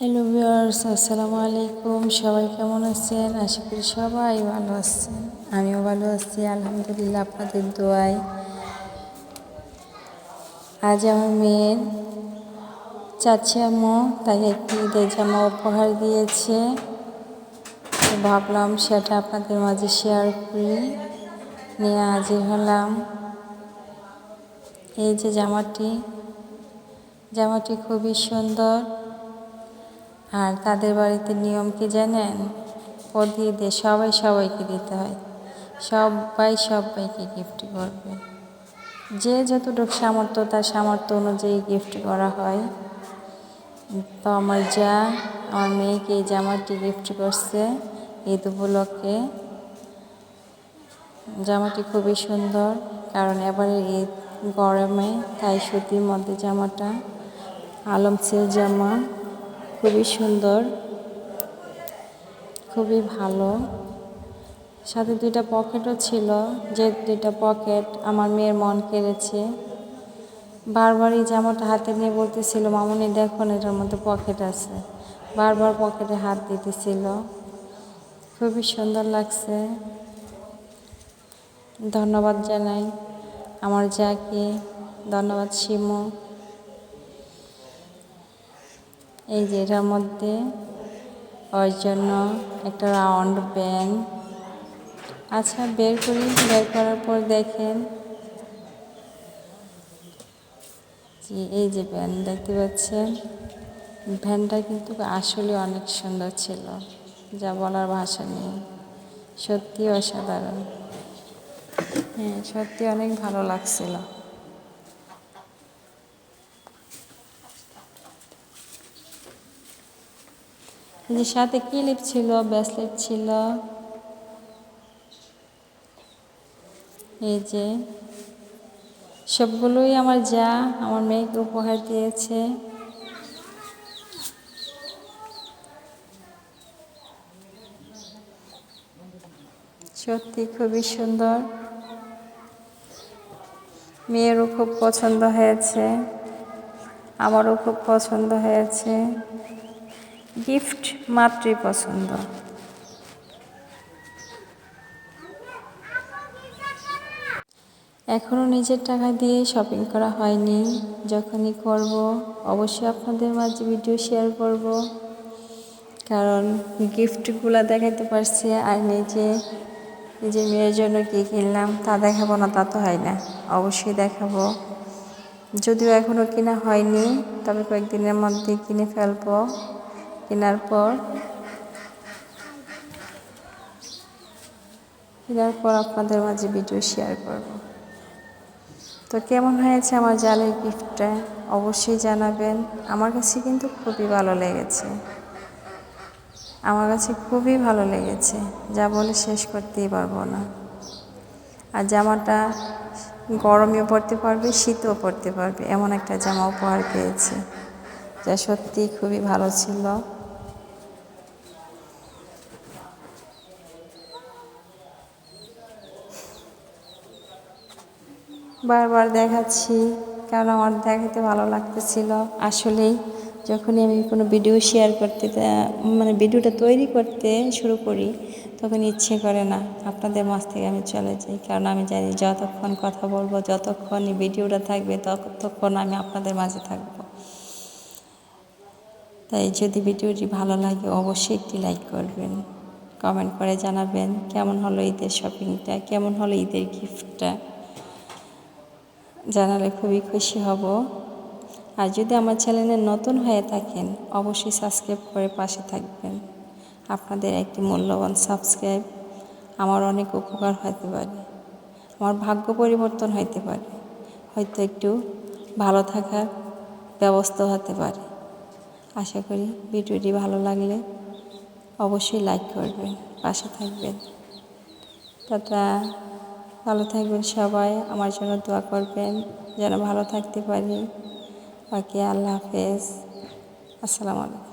Hello viewers, আসসালামু আলাইকুম। সবাই কেমন আছেন? আশা করি সবাই ভালো আছেন। আমিও ভালো আছি আলহামদুলিল্লাহ, আপনাদের দোয়ায়। আজ আমার মেয়ের চাচি আম্মু তাকে একটি ঈদের জামা উপহার দিয়েছে, তো ভাবলাম সেটা আপনাদের মাঝে শেয়ার করি। নিয়ে হাজির হলাম। এই যে জামাটি খুবই সুন্দর। আর তাদের বাড়িতে নিয়ম কি জানেন? প্রতি ঈদে সবাইকে দিতে হয়। সবাইকে গিফট করবে। যে যতটুকু সামর্থ্য, তার সামর্থ্য অনুযায়ী গিফট করা হয়। তো আমার মেয়েকে এই জামাটি গিফট করছে ঈদ উপলক্ষে। জামাটি খুবই সুন্দর, কারণ এবারে ঈদ গরমে, তাই সুতির মধ্যে জামাটা আলমসের জামা, খুবই সুন্দর, খুবই ভালো। সাথে দুইটা পকেটও ছিল, যে দুইটা পকেট আমার মেয়ের মন কেড়েছে। বারবারই জামাটা হাতে নিয়ে বলতেছিল, মামুনি দেখুন এটার মধ্যে পকেট আছে। বারবার পকেটে হাত দিতেছিল, খুবই সুন্দর লাগছে। ধন্যবাদ জানাই আমার যাকে, ধন্যবাদ শিমু। এই যে এটার মধ্যে ওর জন্য একটা রাউন্ড ব্যান্ড। আচ্ছা, বের করার পর দেখেন যে এই যে ব্যান্ড দেখতে পাচ্ছেন, ভ্যানটা কিন্তু আসলে অনেক সুন্দর ছিল, যা বলার ভাষা নেই। সত্যি অসাধারণ। হ্যাঁ, সত্যি অনেক ভালো লাগছিল। যে সাথে ক্লিপ ছিল, ব্রেসলেট ছিল। এই যে সবগুলোই আমার মেয়েকে উপহার দিয়েছে। সত্যি খুবই সুন্দর। মেয়েরও খুব পছন্দ হয়েছে, আমারও খুব পছন্দ হয়েছে। গিফট মাত্রই পছন্দ। এখনও নিজের টাকা দিয়ে শপিং করা হয়নি, যখনই করব অবশ্যই আপনাদের মাঝে ভিডিও শেয়ার করব। কারণ গিফটগুলো দেখাতে পারছি, আর নিজের মেয়ের জন্য কী কিনলাম তা দেখাবো না, তা তো হয় না। অবশ্যই দেখাবো। যদিও এখনও কেনা হয়নি, তবে কয়েকদিনের মধ্যে কিনে ফেলবো। কেনার পর আপনাদের মাঝে ভিডিও শেয়ার করব। তো কেমন হয়েছে আমার জালের গিফটটা অবশ্যই জানাবেন। আমার কাছে কিন্তু খুবই ভালো লেগেছে, যা বলে শেষ করতেই পারবো না। আর জামাটা গরমেও পরতে পারবে, শীতেও পরতে পারবে, এমন একটা জামা উপহার পেয়েছে, যা সত্যিই খুবই ভালো ছিল। বারবার দেখাচ্ছি কারণ আমার দেখাতে ভালো লাগতেছিল। আসলেই যখনই আমি কোনো ভিডিও শেয়ার করতে, ভিডিওটা তৈরি করতে শুরু করি, তখন ইচ্ছে করে না আপনাদের মাঝ থেকে আমি চলে যাই। কারণ আমি জানি যতক্ষণ কথা বলবো, যতক্ষণ ভিডিওটা থাকবে, ততক্ষণ আমি আপনাদের মাঝে থাকবো। তাই যদি ভিডিওটি ভালো লাগে অবশ্যই একটি লাইক করবেন, কমেন্ট করে জানাবেন কেমন হলো ঈদের শপিংটা, কেমন হলো ঈদের গিফটটা। জানালে খুবই খুশি হব। আর যদি আমার চ্যানেলে নতুন হয়ে থাকেন অবশ্যই সাবস্ক্রাইব করে পাশে থাকবেন। আপনাদের একটি মূল্যবান সাবস্ক্রাইব আমার অনেক উপকার হতে পারে, আমার ভাগ্য পরিবর্তন হতে পারে, হয়তো একটু ভালো থাকার ব্যবস্থা হতে পারে। আশা করি ভিডিওটি ভালো লাগলে অবশ্যই লাইক করবেন, পাশে থাকবেন। টাটা, ভালো থাকবেন সবাই, আমার জন্য দোয়া করবেন যেন ভালো থাকতে পারি। ওকে, আল্লাহ হাফেজ, আসসালামু আলাইকুম।